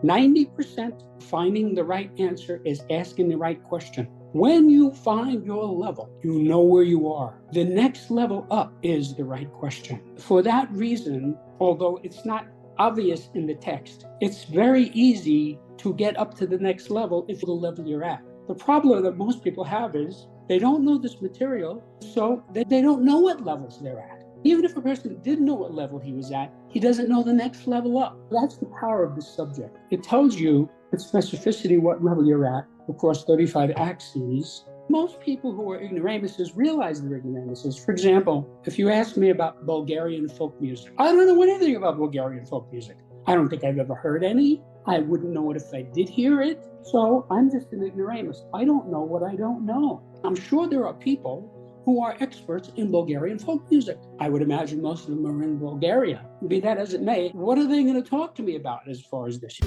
90% finding the right answer is asking the right question. When you find your level, you know where you are. The next level up is the right question. For that reason, although it's not obvious in the text, it's very easy to get up to the next level if the level you're at. The problem that most people have is they don't know this material, so they don't know what levels they're at. Even if a person did know what level he was at, he doesn't know the next level up. That's the power of this subject. It tells you with specificity what level you're at across 35 axes. Most people who are ignoramuses realize they're ignoramuses. For example, if you ask me about Bulgarian folk music, I don't know anything about Bulgarian folk music. I don't think I've ever heard any. I wouldn't know it if I did hear it. So I'm just an ignoramus. I don't know what I don't know. I'm sure there are people who are experts in Bulgarian folk music. I would imagine most of them are in Bulgaria. Be that as it may, what are they going to talk to me about as far as this?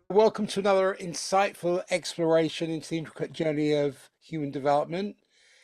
Welcome to another insightful exploration into the intricate journey of human development.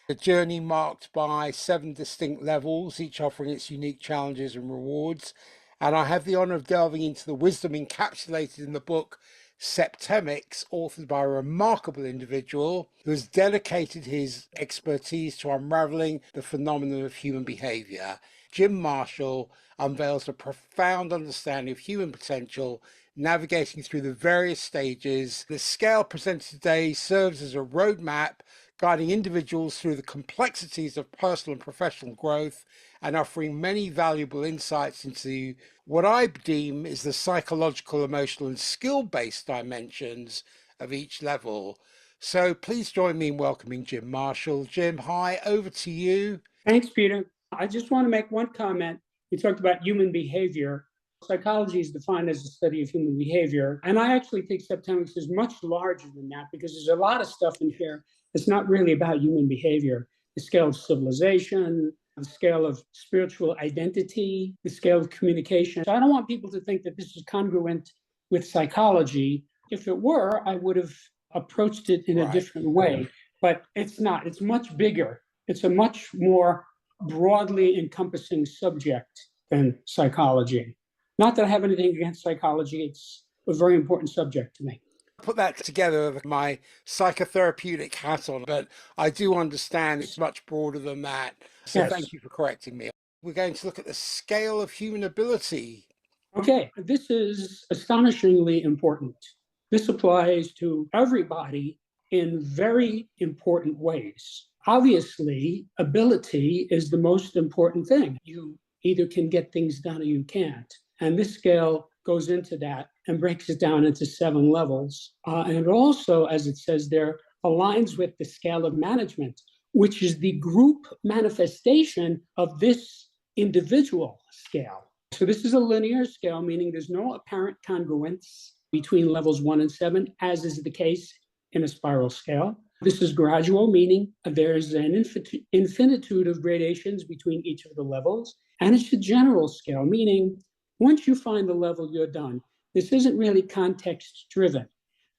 A journey marked by 7 distinct levels, each offering its unique challenges and rewards. And I have the honor of delving into the wisdom encapsulated in the book Septemics, authored by a remarkable individual who has dedicated his expertise to unraveling the phenomenon of human behavior. Jim Marshall unveils a profound understanding of human potential, navigating through the various stages. The scale presented today serves as a roadmap guiding individuals through the complexities of personal and professional growth and offering many valuable insights into what I deem is the psychological, emotional, and skill-based dimensions of each level. So please join me in welcoming Jim Marshall. Jim, hi, over to you. Thanks, Peter. I just want to make one comment. You talked about human behavior. Psychology is defined as the study of human behavior. And I actually think Septemics is much larger than that because there's a lot of stuff in here that's not really about human behavior. The scale of civilization, the scale of spiritual identity, the scale of communication. So I don't want people to think that this is congruent with psychology. If it were, I would have approached it in a different way. But it's not. It's much bigger. It's a much more broadly encompassing subject than psychology. Not that I have anything against psychology. It's a very important subject to me. Put that together with my psychotherapeutic hat on, but I do understand it's much broader than that. So yes. Thank you for correcting me. We're going to look at the scale of human ability. Okay, this is astonishingly important. This applies to everybody in very important ways. Obviously, ability is the most important thing. You either can get things done or you can't. And this scale goes into that and breaks it down into 7 levels. And it also, as it says there, aligns with the scale of management, which is the group manifestation of this individual scale. So this is a linear scale, meaning there's no apparent congruence between levels 1 and 7, as is the case in a spiral scale. This is gradual, meaning there's an infinitude of gradations between each of the levels. And it's a general scale, meaning once you find the level, you're done. This isn't really context-driven.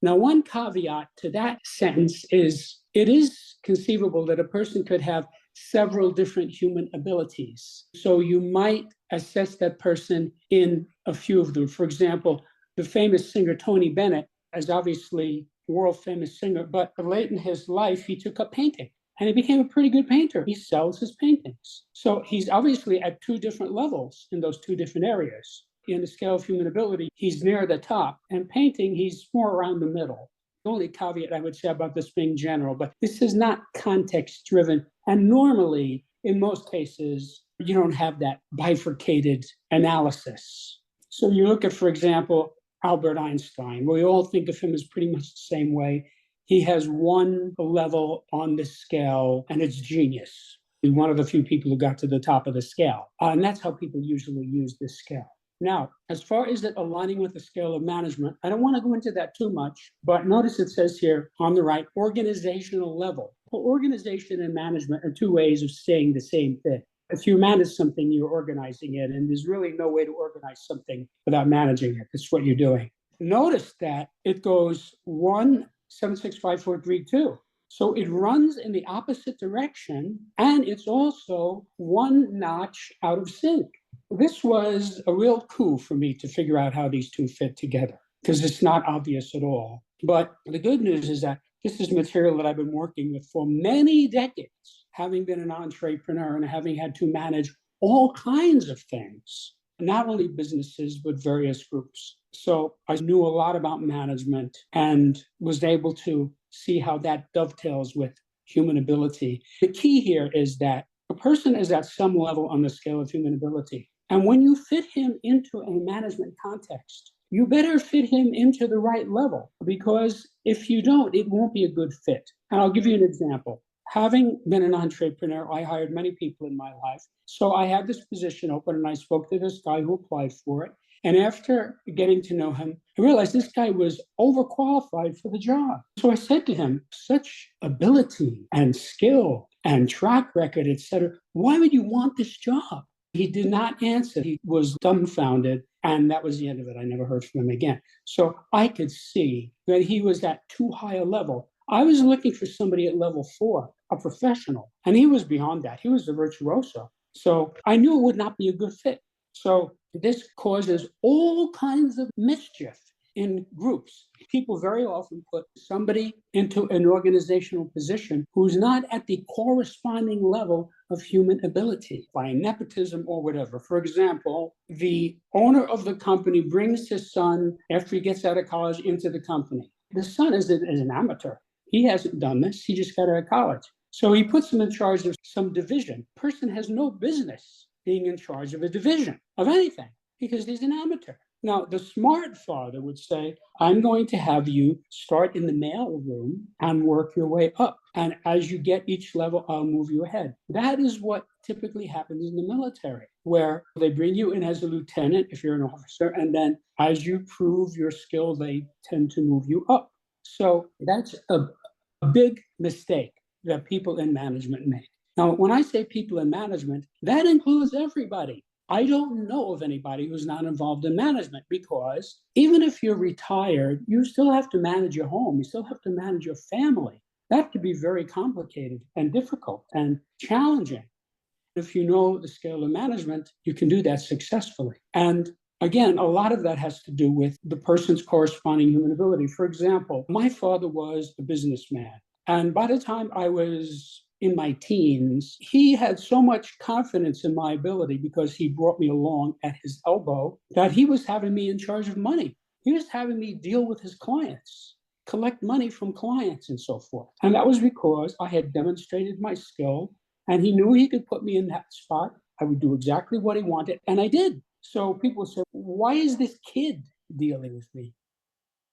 Now, one caveat to that sentence is it is conceivable that a person could have several different human abilities. So you might assess that person in a few of them. For example, the famous singer Tony Bennett is obviously a world-famous singer, but late in his life, he took up painting. And he became a pretty good painter. He sells his paintings. So he's obviously at 2 different levels in those 2 different areas. In the scale of human ability, he's near the top. And painting, he's more around the middle. The only caveat I would say about this being general, but this is not context-driven. And normally, in most cases, you don't have that bifurcated analysis. So you look at, for example, Albert Einstein. We all think of him as pretty much the same way. He has 1 level on the scale, and it's genius. He's one of the few people who got to the top of the scale. And that's how people usually use this scale. Now, as far as it aligning with the scale of management, I don't want to go into that too much, but notice it says here on the right, organizational level. Well, organization and management are 2 ways of saying the same thing. If you manage something, you're organizing it, and there's really no way to organize something without managing it. That's what you're doing. Notice that it goes 1 76543-2. So it runs in the opposite direction, and it's also one notch out of sync. This was a real coup for me to figure out how these two fit together, because it's not obvious at all. But the good news is that this is material that I've been working with for many decades, having been an entrepreneur and having had to manage all kinds of things, not only businesses, but various groups. So I knew a lot about management and was able to see how that dovetails with human ability. The key here is that a person is at some level on the scale of human ability. And when you fit him into a management context, you better fit him into the right level, because if you don't, it won't be a good fit. And I'll give you an example. Having been an entrepreneur, I hired many people in my life. So I had this position open and I spoke to this guy who applied for it. And after getting to know him, I realized this guy was overqualified for the job. So I said to him, such ability and skill and track record, et cetera, why would you want this job? He did not answer. He was dumbfounded. And that was the end of it. I never heard from him again. So I could see that he was at too high a level. I was looking for somebody at level 4, a professional, and he was beyond that. He was a virtuoso. So I knew it would not be a good fit. So this causes all kinds of mischief in groups. People very often put somebody into an organizational position who's not at the corresponding level of human ability by nepotism or whatever. For example, the owner of the company brings his son after he gets out of college into the company. The son is an amateur. He hasn't done this. He just got out of college. So he puts him in charge of some division. Person has no business being in charge of a division of anything because he's an amateur. Now, the smart father would say, I'm going to have you start in the mail room and work your way up. And as you get each level, I'll move you ahead. That is what typically happens in the military, where they bring you in as a lieutenant if you're an officer, and then as you prove your skill, they tend to move you up. So that's a big mistake that people in management make. Now, when I say people in management, that includes everybody. I don't know of anybody who's not involved in management, because even if you're retired, you still have to manage your home. You still have to manage your family. That could be very complicated and difficult and challenging. If you know the scale of management, you can do that successfully. And again, a lot of that has to do with the person's corresponding human ability. For example, my father was a businessman. And by the time I was in my teens, he had so much confidence in my ability because he brought me along at his elbow that he was having me in charge of money. He was having me deal with his clients, collect money from clients and so forth. And that was because I had demonstrated my skill and he knew he could put me in that spot. I would do exactly what he wanted, and I did. So people say, why is this kid dealing with me?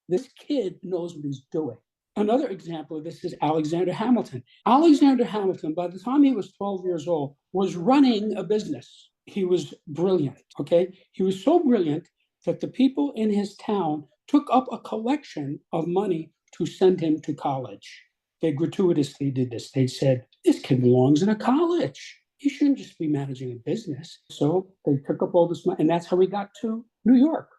This kid knows what he's doing. Another example of this is Alexander Hamilton. Alexander Hamilton, by the time he was 12 years old, was running a business. He was brilliant, okay? He was so brilliant that the people in his town took up a collection of money to send him to college. They gratuitously did this. They said, this kid belongs in a college. He shouldn't just be managing a business. So they took up all this money, and that's how he got to New York.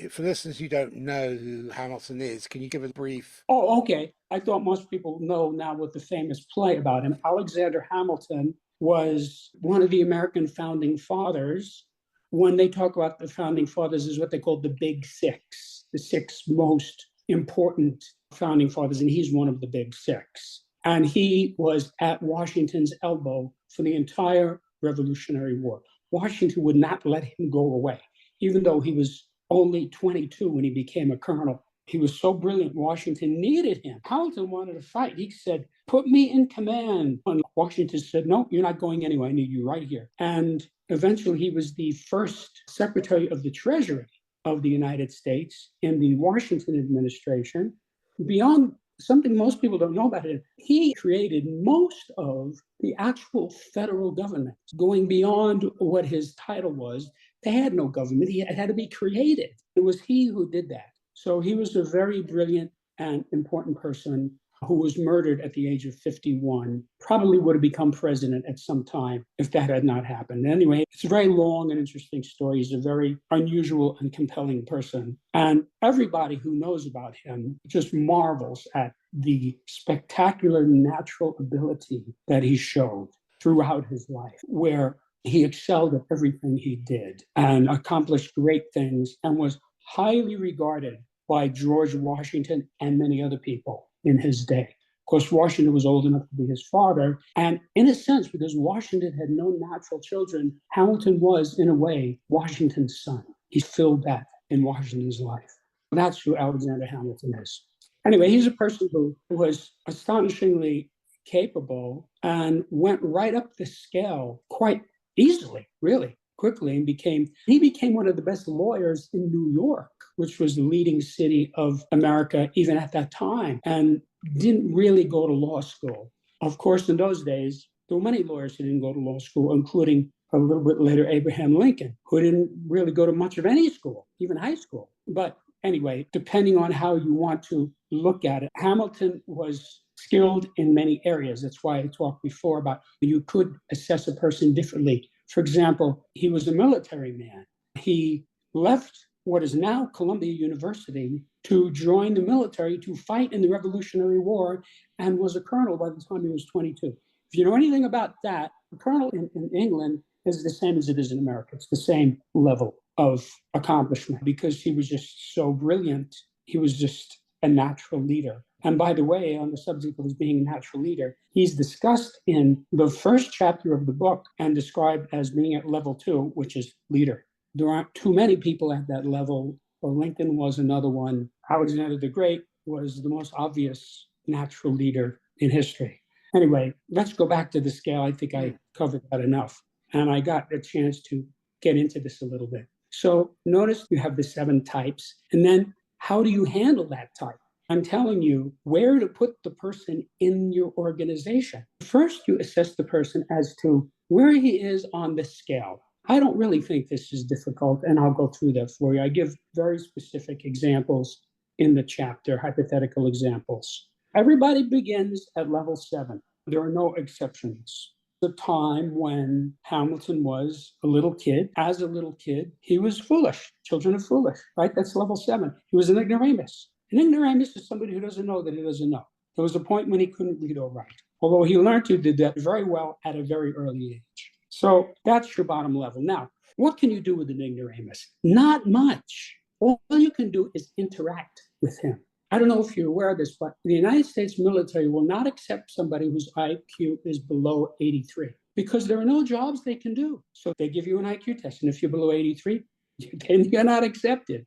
For listeners who don't know who Hamilton is, can you give a brief? Oh, okay. I thought most people know now with the famous play about him. Alexander Hamilton was one of the American founding fathers. When they talk about the founding fathers, is what they call the Big Six, the six most important founding fathers, and he's one of the Big Six. And he was at Washington's elbow for the entire Revolutionary War. Washington would not let him go away, even though he was only 22 when he became a colonel. He was so brilliant, Washington needed him. Hamilton wanted to fight. He said, put me in command. And Washington said, no, you're not going anywhere. I need you right here. And eventually he was the first Secretary of the Treasury of the United States in the Washington administration. Beyond something most people don't know about him, he created most of the actual federal government, going beyond what his title was. They had no government. It had to be created. It was he who did that. So he was a very brilliant and important person who was murdered at the age of 51, probably would have become president at some time if that had not happened. Anyway, it's a very long and interesting story. He's a very unusual and compelling person. And everybody who knows about him just marvels at the spectacular natural ability that he showed throughout his life, where he excelled at everything he did and accomplished great things and was highly regarded by George Washington and many other people in his day. Of course, Washington was old enough to be his father. And in a sense, because Washington had no natural children, Hamilton was, in a way, Washington's son. He filled that in Washington's life. That's who Alexander Hamilton is. Anyway, he's a person who was astonishingly capable and went right up the scale quite easily, really quickly, and he became one of the best lawyers in New York, which was the leading city of America even at that time, and didn't really go to law school. Of course, in those days, there were many lawyers who didn't go to law school, including a little bit later Abraham Lincoln, who didn't really go to much of any school, even high school. But anyway, depending on how you want to look at it, Hamilton was skilled in many areas. That's why I talked before about you could assess a person differently. For example, he was a military man. He left what is now Columbia University to join the military to fight in the Revolutionary War and was a colonel by the time he was 22. If you know anything about that, a colonel in England is the same as it is in America. It's the same level of accomplishment because he was just so brilliant. He was just a natural leader. And by the way, on the subject of his being a natural leader, he's discussed in the first chapter of the book and described as being at level 2, which is leader. There aren't too many people at that level. Well, Lincoln was another one. Alexander the Great was the most obvious natural leader in history. Anyway, let's go back to the scale. I think I covered that enough. And I got a chance to get into this a little bit. So notice you have the 7 types. And then how do you handle that type? I'm telling you where to put the person in your organization. First, you assess the person as to where he is on the scale. I don't really think this is difficult, and I'll go through that for you. I give very specific examples in the chapter, hypothetical examples. Everybody begins at level 7. There are no exceptions. The time when Hamilton was a little kid. As a little kid, he was foolish. Children are foolish, right? That's level 7. He was an ignoramus. An ignoramus is somebody who doesn't know that he doesn't know. There was a point when he couldn't read or write, although he learned to do that very well at a very early age. So that's your bottom level. Now, what can you do with an ignoramus? Not much. All you can do is interact with him. I don't know if you're aware of this, but the United States military will not accept somebody whose IQ is below 83 because there are no jobs they can do. So they give you an IQ test, and if you're below 83, then you're not accepted.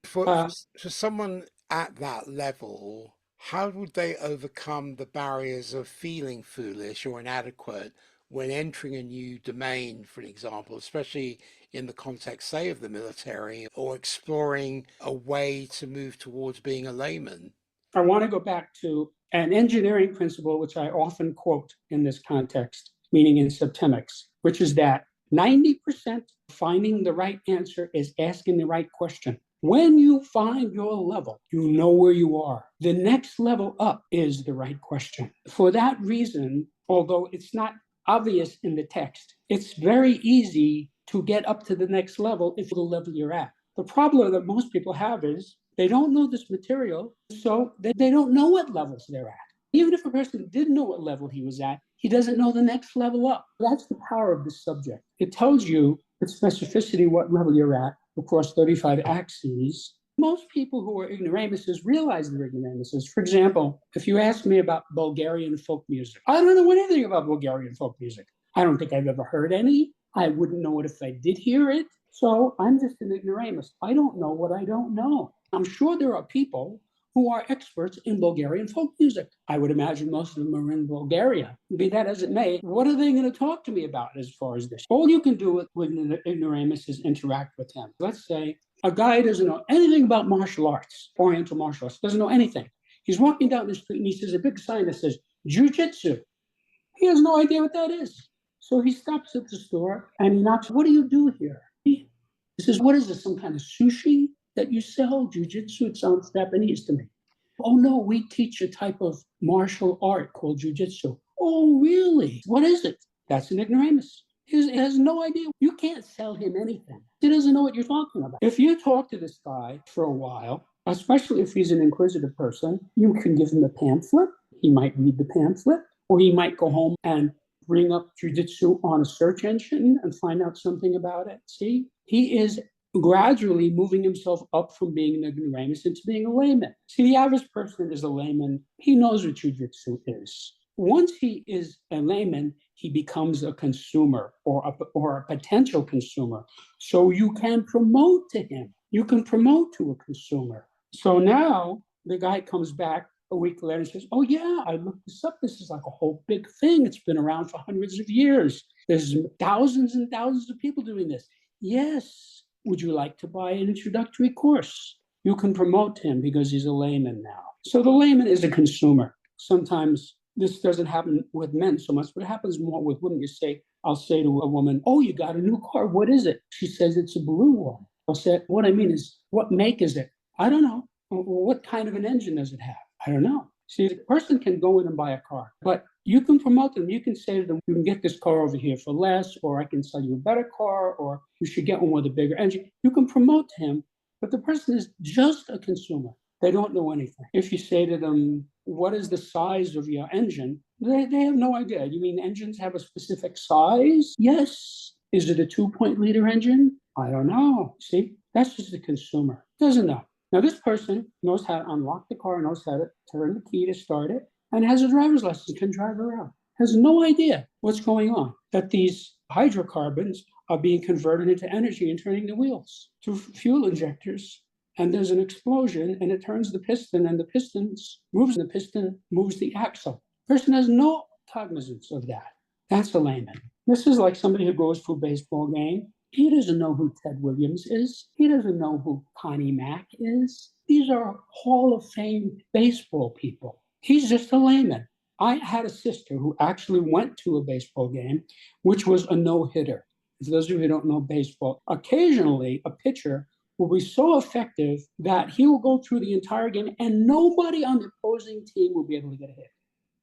For someone at that level, how would they overcome the barriers of feeling foolish or inadequate when entering a new domain, for example, especially in the context, say, of the military, or exploring a way to move towards being a layman? I want to go back to an engineering principle, which I often quote in this context, meaning in Septemics, which is that 90% finding the right answer is asking the right question. When you find your level, you know where you are. The next level up is the right question. For that reason, although it's not obvious in the text, it's very easy to get up to the next level if the level you're at. The problem that most people have is they don't know this material, so they don't know what levels they're at. Even if a person did know what level he was at, he doesn't know the next level up. That's the power of this subject. It tells you with specificity what level you're at across 35 axes. Most people who are ignoramuses realize they're ignoramuses. For example, if you ask me about Bulgarian folk music, I don't know anything about Bulgarian folk music. I don't think I've ever heard any. I wouldn't know it if I did hear it. So I'm just an ignoramus. I don't know what I don't know. I'm sure there are people who are experts in Bulgarian folk music. I would imagine most of them are in Bulgaria. Be that as it may, what are they going to talk to me about as far as this? All you can do with an ignoramus is interact with him. Let's say a guy doesn't know anything about martial arts, Oriental martial arts, doesn't know anything. He's walking down the street and he sees a big sign that says Jiu-Jitsu. He has no idea what that is. So he stops at the store and he knocks, what do you do here? He says, what is this, some kind of sushi that you sell? Jiu-Jitsu? It sounds Japanese to me. Oh, no, we teach a type of martial art called jujitsu. Oh, really? What is it? That's an ignoramus. He has no idea. You can't sell him anything. He doesn't know what you're talking about. If you talk to this guy for a while, especially if he's an inquisitive person, you can give him a pamphlet. He might read the pamphlet, or he might go home and bring up jujitsu on a search engine and find out something about it. See, he is gradually moving himself up from being an ignoramus into being a layman. See, the average person is a layman. He knows what jujitsu is. Once he is a layman, he becomes a consumer or a potential consumer. So you can promote to him. You can promote to a consumer. So now the guy comes back a week later and says, oh, yeah, I looked this up. This is like a whole big thing. It's been around for hundreds of years. There's thousands and thousands of people doing this. Yes. Would you like to buy an introductory course? You can promote him because he's a layman now. So the layman is a consumer. Sometimes this doesn't happen with men so much, but it happens more with women. I'll say to a woman, oh, you got a new car. What is it? She says it's a blue one. I'll say, what I mean is, what make is it? I don't know. What kind of an engine does it have? I don't know. See, the person can go in and buy a car, but you can promote them. You can say to them, you can get this car over here for less, or I can sell you a better car, or you should get one with a bigger engine. You can promote him, but the person is just a consumer. They don't know anything. If you say to them, what is the size of your engine? They have no idea. You mean engines have a specific size? Yes. Is it a 2-point-liter engine? I don't know. See, that's just a consumer. Doesn't know. Now, this person knows how to unlock the car, knows how to turn the key to start it, and has a driver's license, can drive around. Has no idea what's going on, that these hydrocarbons are being converted into energy and turning the wheels to fuel injectors. And there's an explosion, and it turns the piston, and the piston moves the axle. Person has no cognizance of that. That's a layman. This is like somebody who goes to a baseball game. He doesn't know who Ted Williams is. He doesn't know who Connie Mack is. These are Hall of Fame baseball people. He's just a layman. I had a sister who actually went to a baseball game, which was a no-hitter. For those of you who don't know baseball, occasionally a pitcher will be so effective that he will go through the entire game and nobody on the opposing team will be able to get a hit.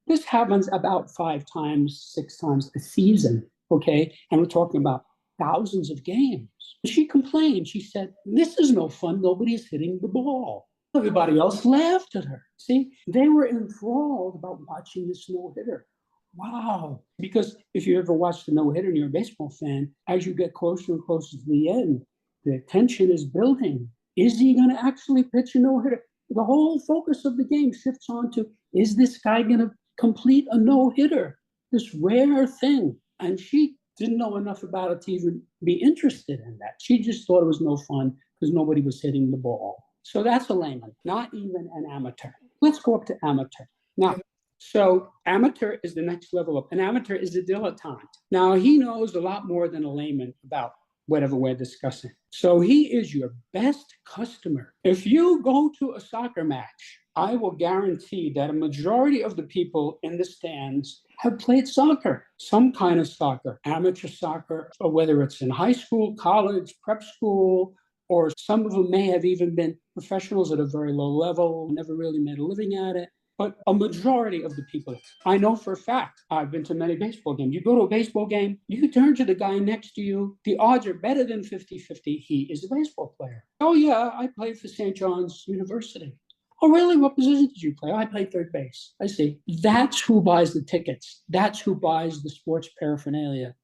This happens about 5 times, 6 times a season, okay? And we're talking about thousands of games. She complained. She said, this is no fun. Nobody's hitting the ball. Everybody else laughed at her. See, they were enthralled about watching this no-hitter. Wow. Because if you ever watched a no-hitter and you're a baseball fan, as you get closer and closer to the end, the tension is building. Is he going to actually pitch a no-hitter? The whole focus of the game shifts on to, is this guy going to complete a no-hitter? This rare thing. And she didn't know enough about it to even be interested in that. She just thought it was no fun because nobody was hitting the ball. So that's a layman, not even an amateur. Let's go up to amateur. Now, so amateur is the next level up. An amateur is a dilettante. Now, he knows a lot more than a layman about whatever we're discussing. So he is your best customer. If you go to a soccer match, I will guarantee that a majority of the people in the stands have played soccer, some kind of soccer, amateur soccer, or whether it's in high school, college, prep school, or some of them may have even been professionals at a very low level, never really made a living at it. But a majority of the people, I know for a fact, I've been to many baseball games. You go to a baseball game, you turn to the guy next to you, the odds are better than 50-50. He is a baseball player. Oh, yeah, I played for St. John's University. Oh, really? What position did you play? I played third base. I see. That's who buys the tickets. That's who buys the sports paraphernalia.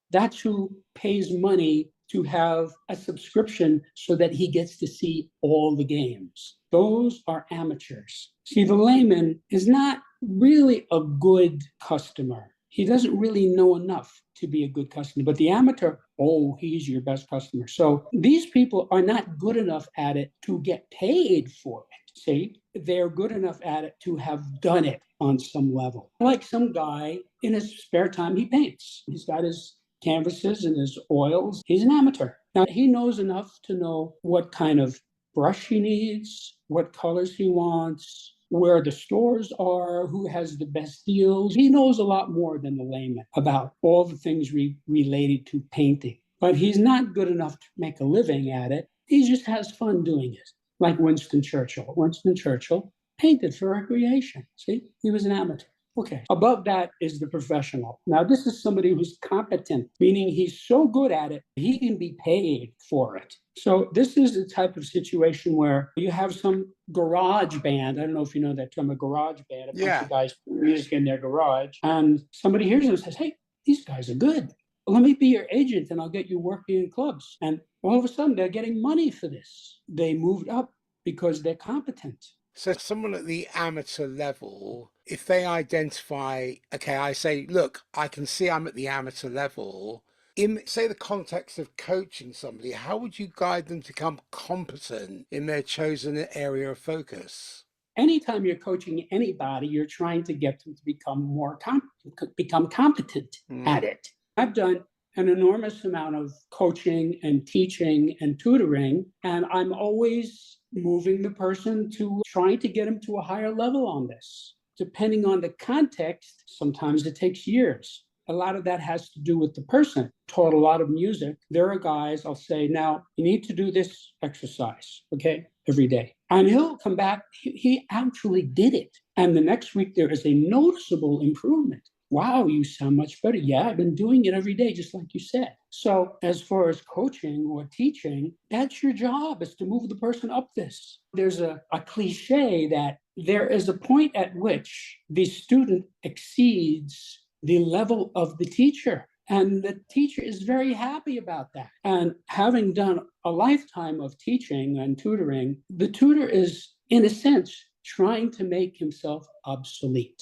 That's who pays money to have a subscription so that he gets to see all the games. Those are amateurs. See, the layman is not really a good customer. He doesn't really know enough to be a good customer. But the amateur, oh, he's your best customer. So these people are not good enough at it to get paid for it. See, they're good enough at it to have done it on some level. Like some guy in his spare time, he paints. He's got his canvases and his oils. He's an amateur. Now, he knows enough to know what kind of brush he needs, what colors he wants, where the stores are, who has the best deals. He knows a lot more than the layman about all the things related to painting. But he's not good enough to make a living at it. He just has fun doing it. Like Winston Churchill. Winston Churchill painted for recreation. See, he was an amateur. Okay. Above that is the professional. Now, this is somebody who's competent, meaning he's so good at it, he can be paid for it. So this is the type of situation where you have some garage band. I don't know if you know that term, a garage band, a bunch of guys music in their garage. And somebody hears them and says, hey, these guys are good. Let me be your agent and I'll get you working in clubs. And all of a sudden, they're getting money for this. They moved up because they're competent. So someone at the amateur level, if they identify, okay, I say, look, I can see I'm at the amateur level. In, say, the context of coaching somebody, how would you guide them to become competent in their chosen area of focus? Anytime you're coaching anybody, you're trying to get them to become competent at it. I've done an enormous amount of coaching and teaching and tutoring, and I'm always moving the person to trying to get them to a higher level on this. Depending on the context, sometimes it takes years. A lot of that has to do with the person. Taught a lot of music. There are guys, I'll say, now you need to do this exercise, okay, every day. And he'll come back, he actually did it. And the next week there is a noticeable improvement. Wow, you sound much better. Yeah, I've been doing it every day, just like you said. So as far as coaching or teaching, that's your job, is to move the person up this. There's a cliche that there is a point at which the student exceeds the level of the teacher. And the teacher is very happy about that. And having done a lifetime of teaching and tutoring, the tutor is, in a sense, trying to make himself obsolete.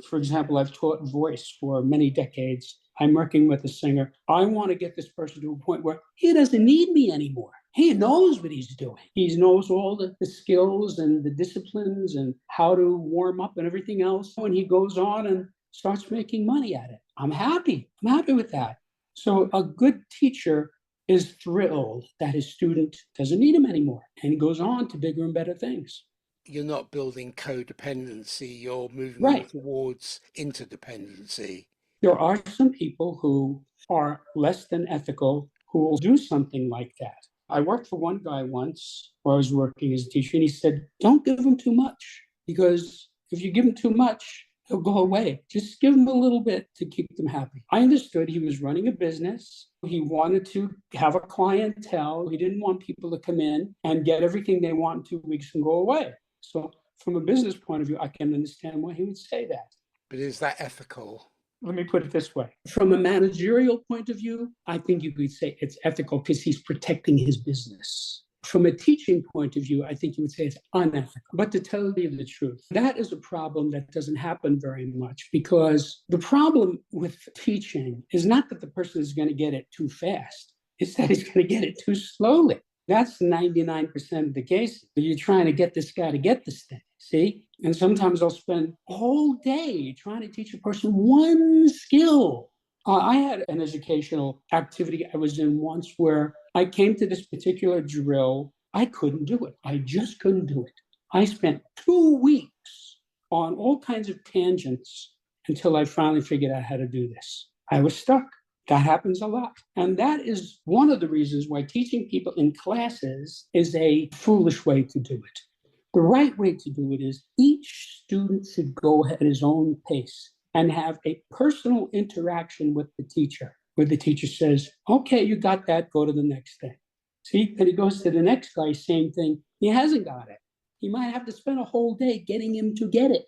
For example, I've taught voice for many decades. I'm working with a singer. I want to get this person to a point where he doesn't need me anymore. He knows what he's doing. He knows all the skills and the disciplines and how to warm up and everything else. And he goes on and starts making money at it. I'm happy. I'm happy with that. So a good teacher is thrilled that his student doesn't need him anymore. And he goes on to bigger and better things. You're not building codependency, you're moving right towards interdependency. There are some people who are less than ethical who will do something like that. I worked for one guy once where I was working as a teacher, and he said, don't give him too much, because if you give him too much, he'll go away. Just give him a little bit to keep them happy. I understood he was running a business. He wanted to have a clientele. He didn't want people to come in and get everything they want in 2 weeks and go away. So from a business point of view, I can understand why he would say that. But is that ethical? Let me put it this way. From a managerial point of view, I think you could say it's ethical because he's protecting his business. From a teaching point of view, I think you would say it's unethical. But to tell you the truth, that is a problem that doesn't happen very much, because the problem with teaching is not that the person is going to get it too fast. It's that he's going to get it too slowly. That's 99% of the cases. You're trying to get this guy to get this thing, see? And sometimes I'll spend a whole day trying to teach a person one skill. I had an educational activity I was in once where I came to this particular drill. I couldn't do it. I just couldn't do it. I spent 2 weeks on all kinds of tangents until I finally figured out how to do this. I was stuck. That happens a lot. And that is one of the reasons why teaching people in classes is a foolish way to do it. The right way to do it is each student should go at his own pace and have a personal interaction with the teacher, where the teacher says, okay, you got that, go to the next thing. See, then he goes to the next guy, same thing. He hasn't got it. He might have to spend a whole day getting him to get it.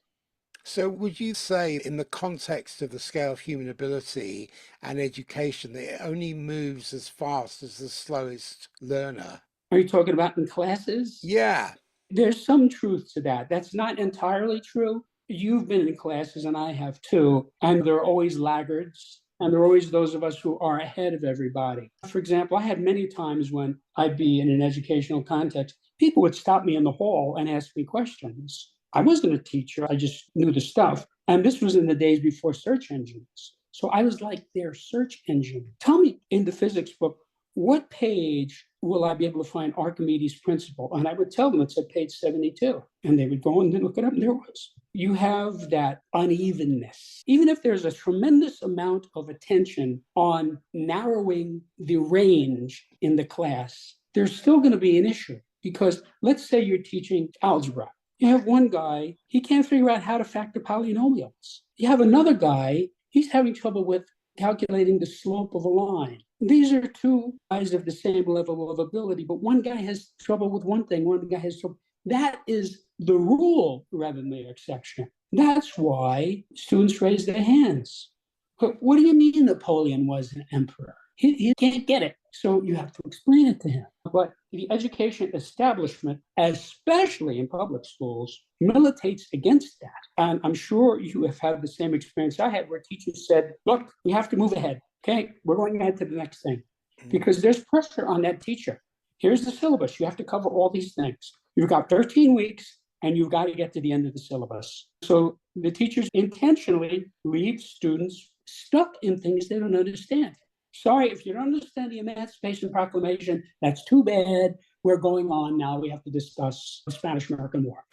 So would you say, in the context of the scale of human ability and education, that it only moves as fast as the slowest learner? Are you talking about in classes? Yeah. There's some truth to that. That's not entirely true. You've been in classes, and I have too, and there are always laggards, and there are always those of us who are ahead of everybody. For example, I had many times when I'd be in an educational context, people would stop me in the hall and ask me questions. I wasn't a teacher, I just knew the stuff. And this was in the days before search engines. So I was like their search engine. Tell me, in the physics book, what page will I be able to find Archimedes' principle? And I would tell them it's at page 72. And they would go and look it up, and there it was. You have that unevenness. Even if there's a tremendous amount of attention on narrowing the range in the class, there's still going to be an issue. Because let's say you're teaching algebra. You have one guy, he can't figure out how to factor polynomials. You have another guy, he's having trouble with calculating the slope of a line. These are two guys of the same level of ability, but one guy has trouble with one thing, one guy has trouble. That is the rule rather than the exception. That's why students raise their hands. But what do you mean Napoleon was an emperor? He can't get it. So you have to explain it to him. But the education establishment, especially in public schools, militates against that. And I'm sure you have had the same experience I had, where teachers said, look, we have to move ahead. Okay, we're going ahead to the next thing. Because there's pressure on that teacher. Here's the syllabus. You have to cover all these things. You've got 13 weeks, and you've got to get to the end of the syllabus. So the teachers intentionally leave students stuck in things they don't understand. Sorry, if you don't understand the Emancipation Proclamation, that's too bad. We're going on now. We have to discuss the Spanish-American War.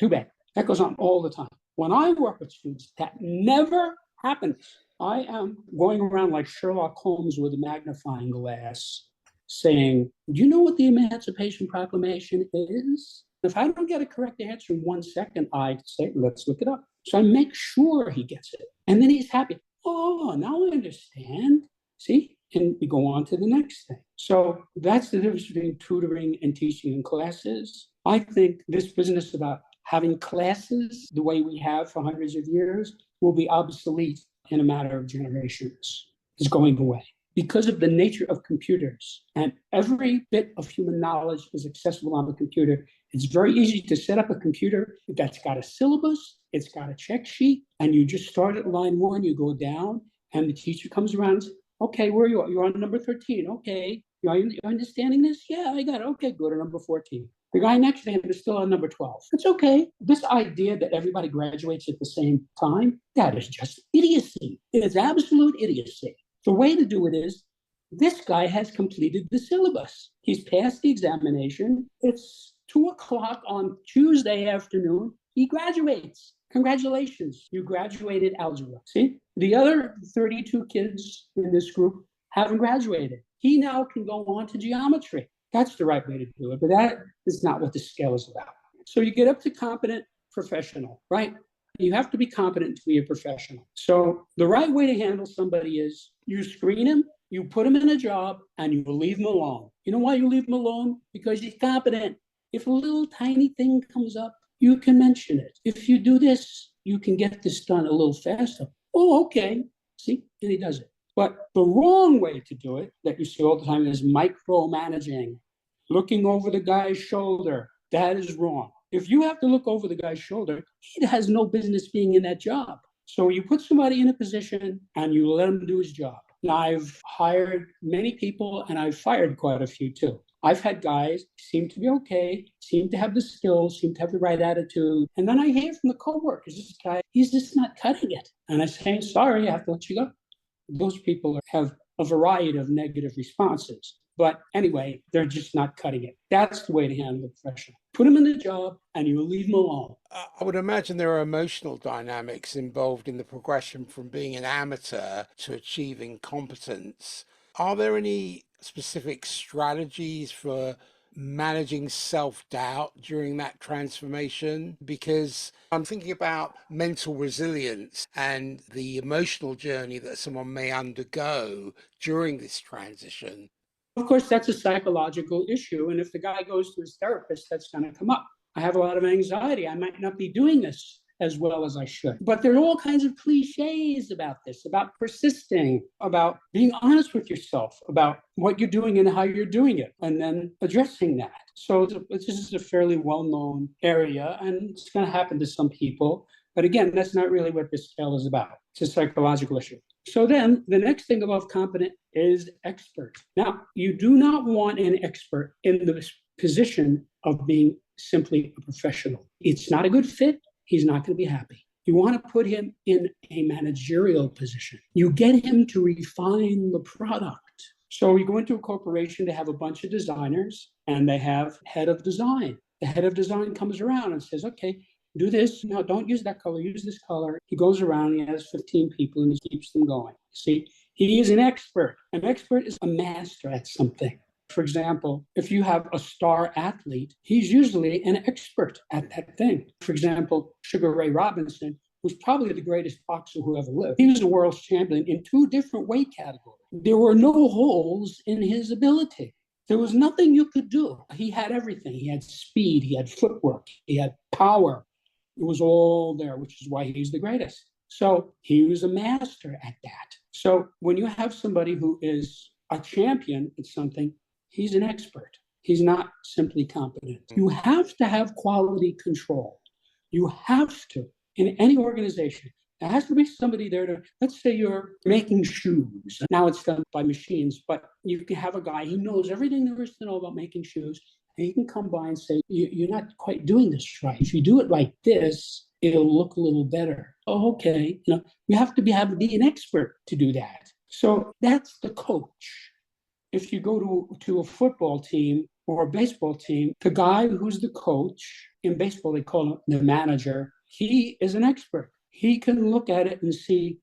Too bad. That goes on all the time. When I work with students, that never happens. I am going around like Sherlock Holmes with a magnifying glass saying, do you know what the Emancipation Proclamation is? If I don't get a correct answer in 1 second, I say, let's look it up. So I make sure he gets it. And then he's happy. Oh, now I understand. See? And we go on to the next thing. So that's the difference between tutoring and teaching in classes. I think this business about having classes the way we have for hundreds of years will be obsolete in a matter of generations. It's going away because of the nature of computers. And every bit of human knowledge is accessible on the computer. It's very easy to set up a computer that's got a syllabus, it's got a check sheet, and you just start at line 1, you go down, and the teacher comes around and says, okay, where are you? You're on number 13. Okay. Are you understanding this? Yeah, I got it. Okay, go to number 14. The guy next to him is still on number 12. It's okay. This idea that everybody graduates at the same time, that is just idiocy. It is absolute idiocy. The way to do it is, this guy has completed the syllabus. He's passed the examination. It's 2:00 on Tuesday afternoon. He graduates. Congratulations, you graduated algebra. See, the other 32 kids in this group haven't graduated. He now can go on to geometry. That's the right way to do it, but that is not what the scale is about. So you get up to competent professional, right? You have to be competent to be a professional. So the right way to handle somebody is you screen him, you put him in a job, and you leave him alone. You know why you leave him alone? Because he's competent. If a little tiny thing comes up, you can mention it. If you do this, you can get this done a little faster. Oh, okay. See, and he does it. But the wrong way to do it, that you see all the time, is micromanaging, looking over the guy's shoulder. That is wrong. If you have to look over the guy's shoulder, he has no business being in that job. So you put somebody in a position and you let him do his job. Now, I've hired many people and I've fired quite a few too. I've had guys seem to be okay, seem to have the skills, seem to have the right attitude. And then I hear from the coworkers, this guy, he's just not cutting it. And I say, sorry, I have to let you go. Those people have a variety of negative responses. But anyway, they're just not cutting it. That's the way to handle the profession. Put them in the job and you leave them alone. I would imagine there are emotional dynamics involved in the progression from being an amateur to achieving competence. Are there any specific strategies for managing self-doubt during that transformation? Because I'm thinking about mental resilience and the emotional journey that someone may undergo during this transition. Of course, that's a psychological issue. And if the guy goes to his therapist, that's going to come up. I have a lot of anxiety. I might not be doing this as well as I should. But there are all kinds of cliches about this, about persisting, about being honest with yourself, about what you're doing and how you're doing it, and then addressing that. So this is a fairly well-known area, and it's going to happen to some people. But again, that's not really what this scale is about. It's a psychological issue. So then the next thing above competent is expert. Now, you do not want an expert in the position of being simply a professional. It's not a good fit. He's not going to be happy. You want to put him in a managerial position. You get him to refine the product. So you go into a corporation to have a bunch of designers, and they have head of design. The head of design comes around and says, okay, do this. No, don't use that color. Use this color. He goes around, he has 15 people, and he keeps them going. See, he is an expert. An expert is a master at something. For example, if you have a star athlete, he's usually an expert at that thing. For example, Sugar Ray Robinson was probably the greatest boxer who ever lived. He was a world champion in 2 different weight categories. There were no holes in his ability. There was nothing you could do. He had everything. He had speed, he had footwork, he had power. It was all there, which is why he's the greatest. So he was a master at that. So when you have somebody who is a champion at something, he's an expert. He's not simply competent. You have to have quality control. You have to, in any organization. There has to be somebody there to, let's say you're making shoes. Now it's done by machines, but you can have a guy, he knows everything there is to know about making shoes. And he can come by and say, you're not quite doing this right. If you do it like this, it'll look a little better. Oh, okay. You have to be an expert to do that. So that's the coach. If you go to a football team or a baseball team, the guy who's the coach, in baseball they call him the manager, he is an expert. He can look at it and see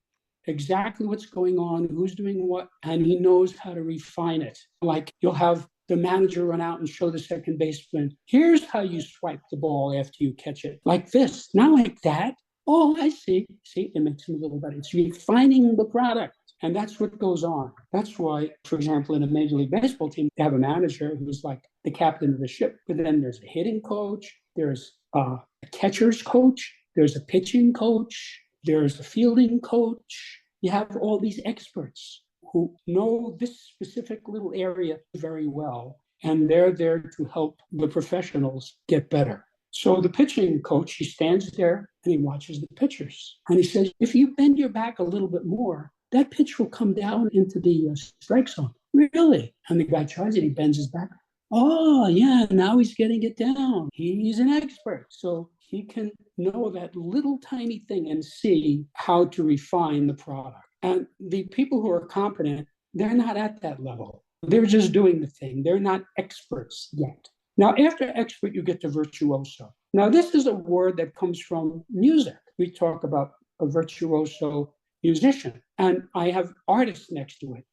exactly what's going on, who's doing what, and he knows how to refine it. Like you'll have the manager run out and show the second baseman, here's how you swipe the ball after you catch it. Like this, not like that. Oh, I see. See, it makes him a little better. It's refining the product. And that's what goes on. That's why, for example, in a Major League Baseball team, they have a manager who's like the captain of the ship, but then there's a hitting coach, there's a catcher's coach, there's a pitching coach, there's a fielding coach. You have all these experts who know this specific little area very well, and they're there to help the professionals get better. So the pitching coach, he stands there and he watches the pitchers. And he says, if you bend your back a little bit more, that pitch will come down into the strike zone. Really? And the guy tries it, he bends his back. Oh, yeah, now he's getting it down. He's an expert. So he can know that little tiny thing and see how to refine the product. And the people who are competent, they're not at that level. They're just doing the thing. They're not experts yet. Now, after expert, you get to virtuoso. Now, this is a word that comes from music. We talk about a virtuoso musician, and I have artists next to it.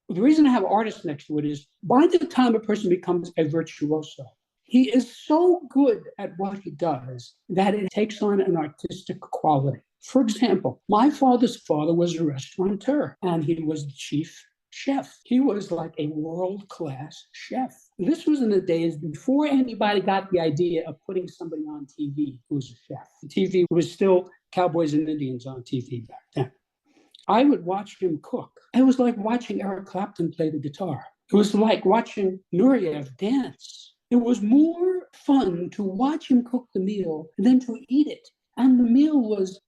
The reason I have artists next to it is by the time a person becomes a virtuoso, he is so good at what he does that it takes on an artistic quality. For example, my father's father was a restaurateur, and he was the chief chef. He was like a world-class chef. This was in the days before anybody got the idea of putting somebody on TV who was a chef. TV was still cowboys and Indians on TV back then. I would watch him cook. It was like watching Eric Clapton play the guitar. It was like watching Nureyev dance. It was more fun to watch him cook the meal than to eat it. And the meal was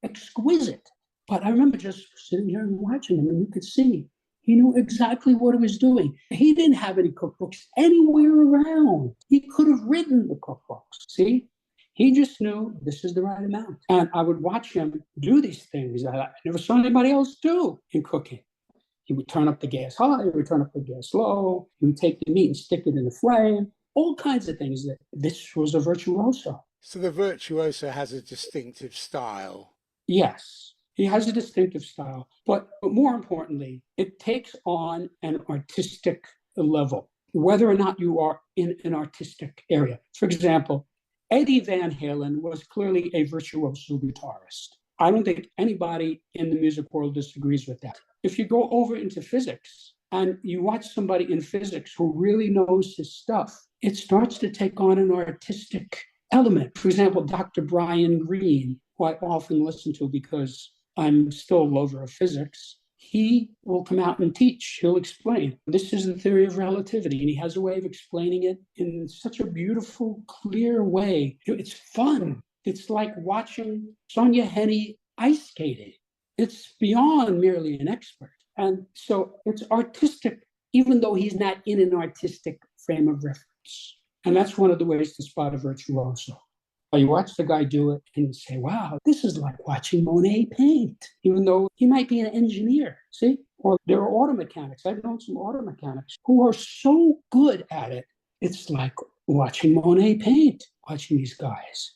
exquisite. But I remember just sitting here and watching him, and you could see he knew exactly what he was doing. He didn't have any cookbooks anywhere around. He could have written the cookbooks. See? He just knew this is the right amount. And I would watch him do these things that I never saw anybody else do in cooking. He would turn up the gas high, he would turn up the gas low, he would take the meat and stick it in the flame, all kinds of things. This was a virtuoso. So the virtuoso has a distinctive style. Yes, he has a distinctive style. But more importantly, it takes on an artistic level, whether or not you are in an artistic area. For example, Eddie Van Halen was clearly a virtuoso guitarist. I don't think anybody in the music world disagrees with that. If you go over into physics and you watch somebody in physics who really knows his stuff, it starts to take on an artistic element. For example, Dr. Brian Greene, who I often listen to because I'm still a lover of physics, he will come out and teach. He'll explain. This is the theory of relativity, and he has a way of explaining it in such a beautiful, clear way. It's fun. It's like watching Sonia Henney ice skating. It's beyond merely an expert. And so it's artistic, even though he's not in an artistic frame of reference. And that's one of the ways to spot a virtuoso. You watch the guy do it and you say, wow, this is like watching Monet paint, even though he might be an engineer, see? Or there are auto mechanics. I've known some auto mechanics who are so good at it. It's like watching Monet paint, watching these guys.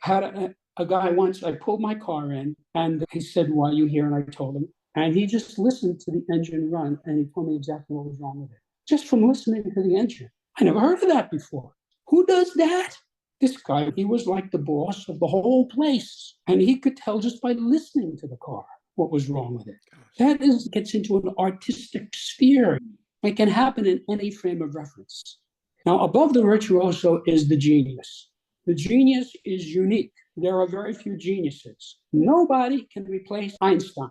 Had a guy once, I pulled my car in and he said, why are you here? And I told him. And he just listened to the engine run and he told me exactly what was wrong with it. just from listening to the engine. I never heard of that before. Who does that? This guy, he was like the boss of the whole place. And he could tell just by listening to the car what was wrong with it. That gets into an artistic sphere. It can happen in any frame of reference. Now, above the virtuoso is the genius. The genius is unique. There are very few geniuses. Nobody can replace Einstein.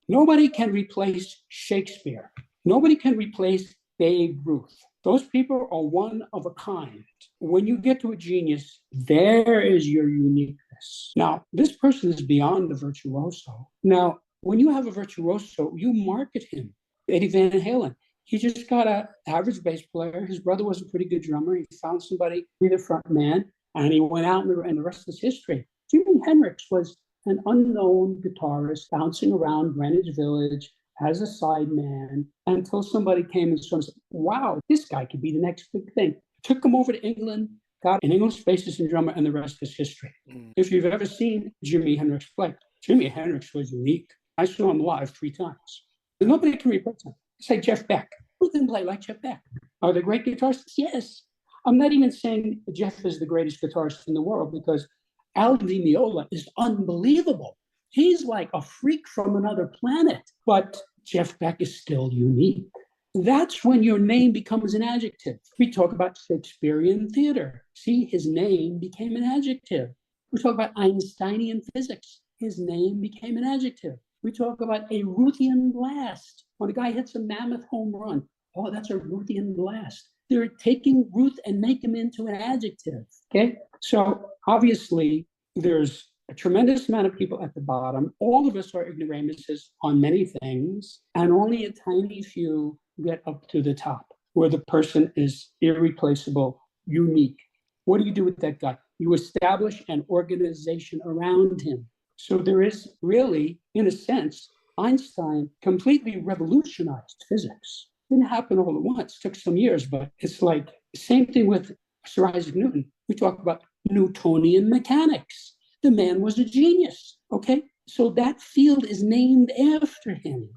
Nobody can replace Shakespeare. Nobody can replace Babe Ruth. Those people are one of a kind. When you get to a genius, there is your uniqueness. Now, this person is beyond the virtuoso. Now, when you have a virtuoso, you market him. Eddie Van Halen, he just got an average bass player. His brother was a pretty good drummer. He found somebody to be the front man, and he went out, and the rest is history. Jimi Hendrix was an unknown guitarist bouncing around Greenwich Village as a sideman until somebody came and said, wow, this guy could be the next big thing. Took him over to England, got an English bassist drummer, and the rest is history. If you've ever seen Jimi Hendrix play, Jimi Hendrix was unique. I saw him live 3 times. Nobody can replace him. It's like Jeff Beck. Who can play like Jeff Beck? Are they great guitarists? Yes. I'm not even saying Jeff is the greatest guitarist in the world, because Al Di Meola is unbelievable. He's like a freak from another planet, but Jeff Beck is still unique. That's when your name becomes an adjective. We talk about Shakespearean theater. See, his name became an adjective. We talk about Einsteinian physics. His name became an adjective. We talk about a Ruthian blast. When a guy hits a mammoth home run, oh, that's a Ruthian blast. They're taking Ruth and make him into an adjective, okay? So obviously, there's a tremendous amount of people at the bottom. All of us are ignoramuses on many things, and only a tiny few get up to the top, where the person is irreplaceable, unique. What do you do with that guy? You establish an organization around him. So there is really, in a sense, Einstein completely revolutionized physics. Didn't happen all at once, took some years, but it's like same thing with Sir Isaac Newton. We talk about Newtonian mechanics. The man was a genius, okay? So that field is named after him.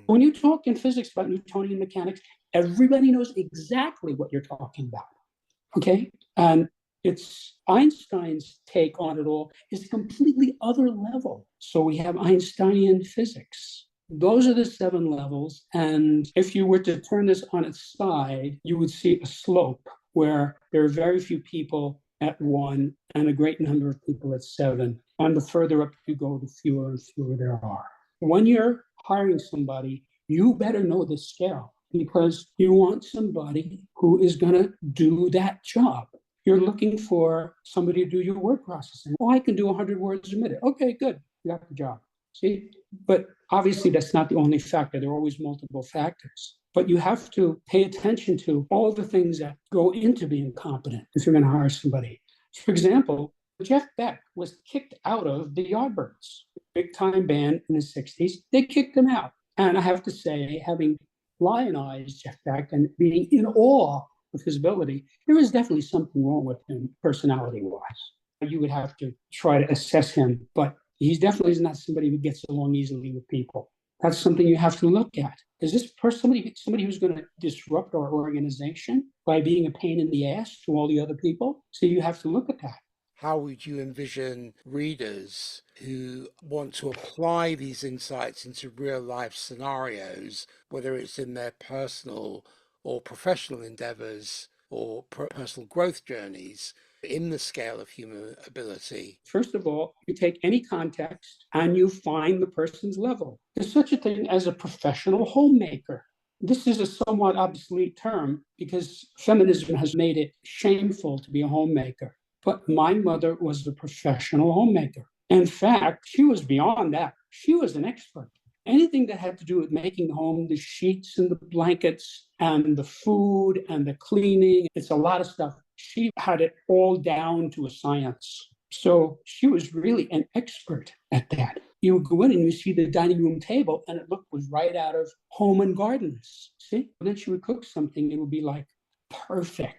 When you talk in physics about Newtonian mechanics, everybody knows exactly what you're talking about, okay? And it's Einstein's take on it all is a completely other level. So we have Einsteinian physics. Those are the 7 levels. And if you were to turn this on its side, you would see a slope where there are very few people at 1 and a great number of people at 7. And the further up you go, the fewer and fewer there are. When you're hiring somebody, you better know the scale, because you want somebody who is going to do that job. You're looking for somebody to do your word processing. Oh, I can do 100 words a minute. Okay, good. You got the job. See? But obviously, that's not the only factor. There are always multiple factors. But you have to pay attention to all the things that go into being competent if you're going to hire somebody. For example, Jeff Beck was kicked out of the Yardbirds, big time band in the 60s. They kicked him out. And I have to say, having lionized Jeff Beck and being in awe of his ability, there is definitely something wrong with him personality-wise. You would have to try to assess him, but he definitely is not somebody who gets along easily with people. That's something you have to look at. Is this person somebody who's going to disrupt our organization by being a pain in the ass to all the other people? So you have to look at that. How would you envision readers who want to apply these insights into real life scenarios, whether it's in their personal or professional endeavors or personal growth journeys, in the scale of human ability? First of all, you take any context and you find the person's level. There's such a thing as a professional homemaker. This is a somewhat obsolete term because feminism has made it shameful to be a homemaker. But my mother was a professional homemaker. In fact, she was beyond that. She was an expert. Anything that had to do with making the home, the sheets and the blankets and the food and the cleaning, it's a lot of stuff. She had it all down to a science. So she was really an expert at that. You would go in and you see the dining room table and it was right out of Home and Gardens. See? And then she would cook something, it would be like perfect.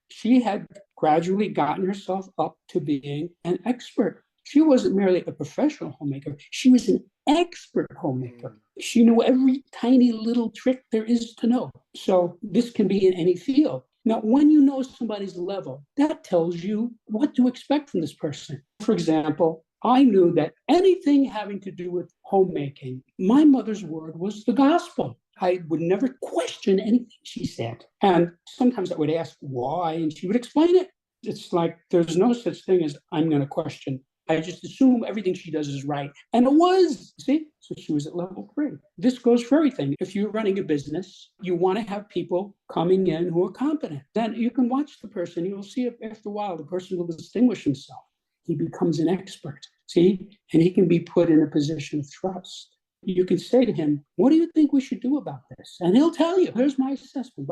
She had gradually gotten herself up to being an expert. She wasn't merely a professional homemaker. She was an expert homemaker. She knew every tiny little trick there is to know. So this can be in any field. Now, when you know somebody's level, that tells you what to expect from this person. For example, I knew that anything having to do with homemaking, my mother's word was the gospel. I would never question anything she said. And sometimes I would ask why, and she would explain it. It's like there's no such thing as I'm going to question. I just assume everything she does is right. And it was, see? So she was at level 3. This goes for everything. If you're running a business, you want to have people coming in who are competent. Then you can watch the person. You'll see if after a while the person will distinguish himself. He becomes an expert, see? And he can be put in a position of trust. You can say to him, what do you think we should do about this? And he'll tell you, here's my assessment,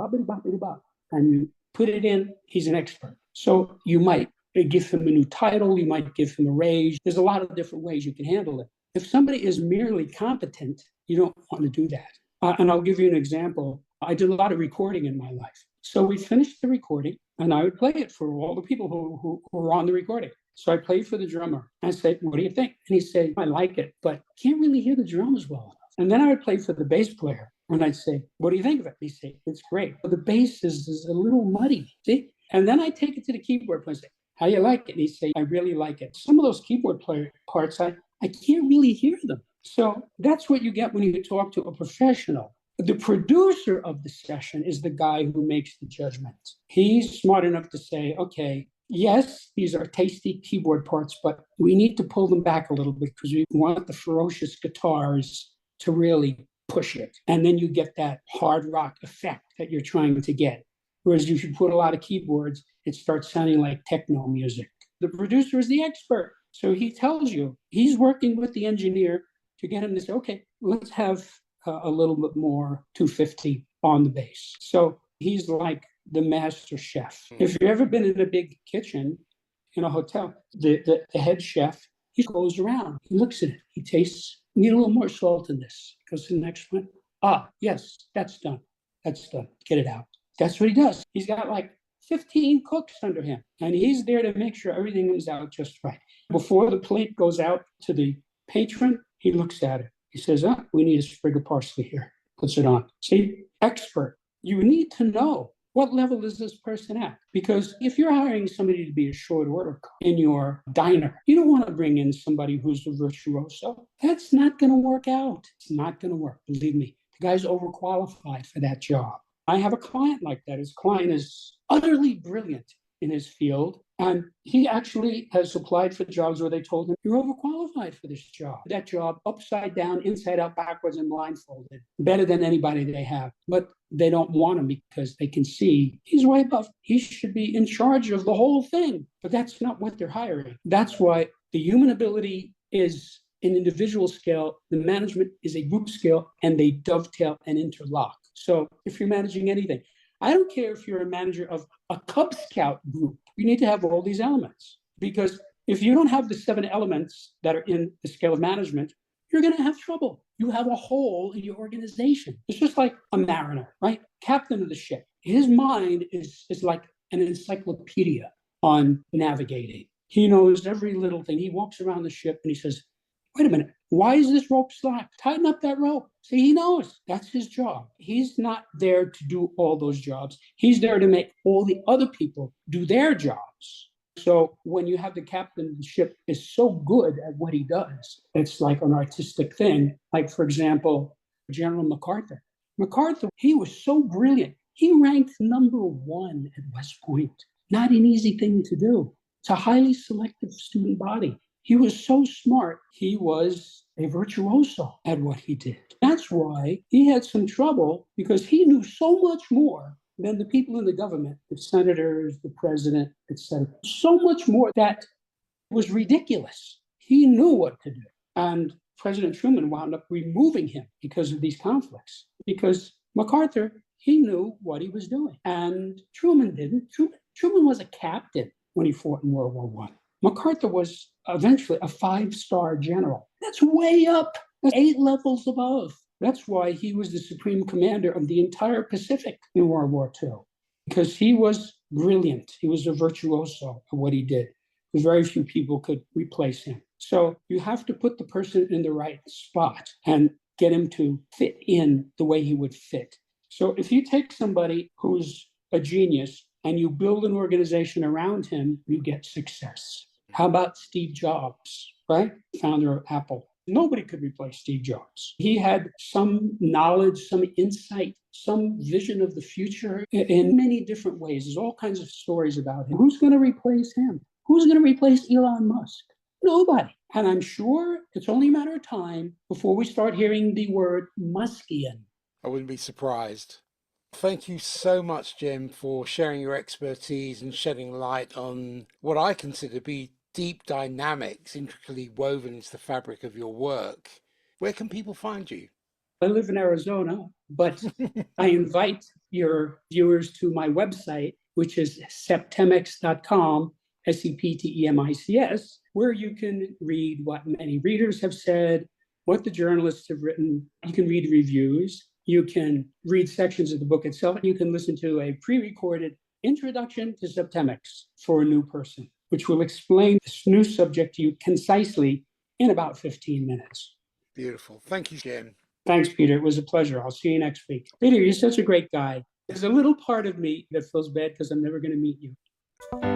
and you put it in, he's an expert. So you might give him a new title, you might give him a raise. There's a lot of different ways you can handle it. If somebody is merely competent, you don't want to do that. And I'll give you an example. I did a lot of recording in my life. So we finished the recording, and I would play it for all the people who were on the recording. So I played for the drummer. I said, what do you think? And he said, I like it, but can't really hear the drums well enough. And then I would play for the bass player, and I'd say, what do you think of it? He'd say, it's great. But the bass is a little muddy, see? And then I take it to the keyboard player and say, how you like it? And he'd say, I really like it. Some of those keyboard player parts, I can't really hear them. So that's what you get when you talk to a professional. The producer of the session is the guy who makes the judgment. He's smart enough to say, okay, yes, these are tasty keyboard parts, but we need to pull them back a little bit because we want the ferocious guitars to really push it. And then you get that hard rock effect that you're trying to get. Whereas you should put a lot of keyboards, it starts sounding like techno music. The producer is the expert. So he tells you, he's working with the engineer to get him to say, okay, let's have a little bit more 250 on the bass. So he's like the master chef. If you've ever been in a big kitchen in a hotel, the head chef, he goes around, he looks at it, he tastes, need a little more salt in this. Goes to the next one. Ah, yes, that's done. That's done. Get it out. That's what he does. He's got like 15 cooks under him, and he's there to make sure everything comes out just right. Before the plate goes out to the patron, he looks at it. He says, we need a sprig of parsley here. Puts it on. See, expert. You need to know what level is this person at? Because if you're hiring somebody to be a short order in your diner, you don't want to bring in somebody who's a virtuoso. That's not going to work out. It's not going to work. Believe me, the guy's overqualified for that job. I have a client like that. His client is utterly brilliant in his field. And he actually has applied for jobs where they told him, you're overqualified for this job. That job, upside down, inside out, backwards, and blindfolded, better than anybody they have. But they don't want him because they can see he's way above. He should be in charge of the whole thing. But that's not what they're hiring. That's why the human ability is an individual scale. The management is a group scale, and they dovetail and interlock. So if you're managing anything, I don't care if you're a manager of a Cub Scout group, you need to have all these elements. Because if you don't have the 7 elements that are in the scale of management, you're going to have trouble. You have a hole in your organization. It's just like a mariner, right? Captain of the ship. His mind is like an encyclopedia on navigating. He knows every little thing. He walks around the ship and he says, wait a minute, why is this rope slack? Tighten up that rope. See, he knows that's his job. He's not there to do all those jobs. He's there to make all the other people do their jobs. So when you have the captain of the ship is so good at what he does, it's like an artistic thing. Like, for example, General MacArthur. MacArthur, he was so brilliant. He ranked #1 at West Point. Not an easy thing to do. It's a highly selective student body. He was so smart, he was a virtuoso at what he did. That's why he had some trouble, because he knew so much more than the people in the government, the senators, the president, etc. So much more that was ridiculous. He knew what to do. And President Truman wound up removing him because of these conflicts. Because MacArthur, he knew what he was doing. And Truman didn't. Truman was a captain when he fought in World War I. MacArthur was eventually a 5-star general. That's way up. That's 8 levels above. That's why he was the supreme commander of the entire Pacific in World War II, because he was brilliant. He was a virtuoso at what he did. Very few people could replace him. So you have to put the person in the right spot and get him to fit in the way he would fit. So if you take somebody who's a genius and you build an organization around him, you get success. How about Steve Jobs, right? Founder of Apple. Nobody could replace Steve Jobs. He had some knowledge, some insight, some vision of the future in many different ways. There's all kinds of stories about him. Who's going to replace him? Who's going to replace Elon Musk? Nobody. And I'm sure it's only a matter of time before we start hearing the word Muskian. I wouldn't be surprised. Thank you so much, Jim, for sharing your expertise and shedding light on what I consider to be deep dynamics intricately woven into the fabric of your work. Where can people find you? I live in Arizona, but I invite your viewers to my website, which is septemics.com, Septemics, where you can read what many readers have said, what the journalists have written. You can read reviews. You can read sections of the book itself. You can listen to a pre-recorded introduction to Septemics for a new person, which will explain this new subject to you concisely in about 15 minutes. Beautiful. Thank you, Jim. Thanks, Peter. It was a pleasure. I'll see you next week. Peter, you're such a great guy. There's a little part of me that feels bad because I'm never going to meet you.